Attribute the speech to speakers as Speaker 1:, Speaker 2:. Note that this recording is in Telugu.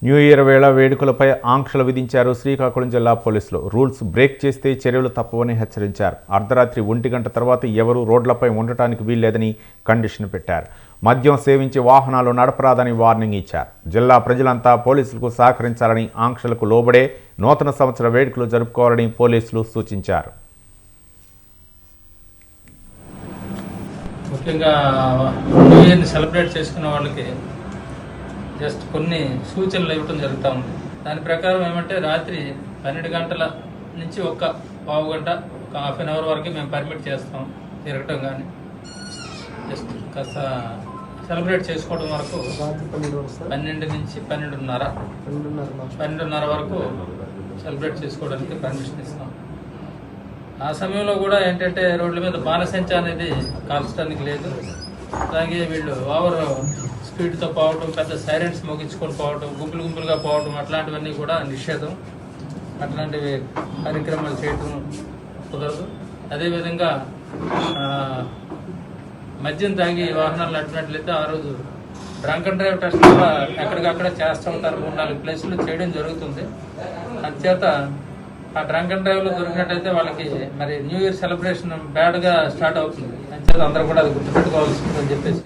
Speaker 1: న్యూ ఇయర్ వేళ వేడుకలపై ఆంక్షలు విధించారు శ్రీకాకుళం జిల్లా పోలీసులు. రూల్స్ బ్రేక్ చేస్తే చర్యలు తప్పవని హెచ్చరించారు. అర్ధరాత్రి 1 గంట తర్వాత ఎవరూ రోడ్లపై ఉండటానికి వీల్లేదని కండిషన్ పెట్టారు. మద్యం సేవించి వాహనాలు నడపరాదని వార్నింగ్ ఇచ్చారు. జిల్లా ప్రజలంతా పోలీసులకు సహకరించాలని, ఆంక్షలకు లోబడే నూతన సంవత్సర వేడుకలు జరుపుకోవాలని పోలీసులు సూచించారు.
Speaker 2: ముఖ్యంగా న్యూ ఇయర్ని సెలబ్రేట్ చేసుకునే వాళ్ళకి జస్ట్ కొన్ని సూచనలు ఇవ్వటం జరుగుతూ ఉంది. దాని ప్రకారం ఏమంటే రాత్రి 12 గంటల నుంచి ఒక పావు గంట, ఒక హాఫ్ అన్ అవర్ వరకు మేము పర్మిట్ చేస్తాం తిరగటం. కానీ జస్ట్ కాస్త సెలబ్రేట్ చేసుకోవడం వరకు 12 నుంచి 12:30 వరకు సెలబ్రేట్ చేసుకోవడానికి పర్మిషన్ ఇస్తాం. ఆ సమయంలో కూడా ఏంటంటే రోడ్ల మీద బాణసంచ అనేది కాల్చడానికి లేదు. అలాగే వీళ్ళు ఓవర్ స్పీడ్తో పోవటం, పెద్ద సైరన్స్ మోగించుకొని పోవటం, గుంపులుగా పోవటం అట్లాంటివన్నీ కూడా నిషేధం. అట్లాంటివి కార్యక్రమాలు చేయటం కుదరదు. అదేవిధంగా మద్యం తాగి వాహనాలు నడిపినట్లయితే ఆ రోజు డ్రంక్ అండ్ డ్రైవ్ టెస్ట్ కూడా ఎక్కడికక్కడ చేస్తూ ఉంటారు. 3-4 ప్లేసులు చేయడం జరుగుతుంది. అందుచేత ఆ డ్రంక్ అండ్ డ్రైవ్లో దొరికినట్టయితే వాళ్ళకి మరి న్యూ ఇయర్ సెలబ్రేషన్ బ్యాడ్గా స్టార్ట్ అవుతుంది. అందుచేత అందరూ కూడా అది గుర్తుపెట్టుకోవాల్సిందని చెప్పేసి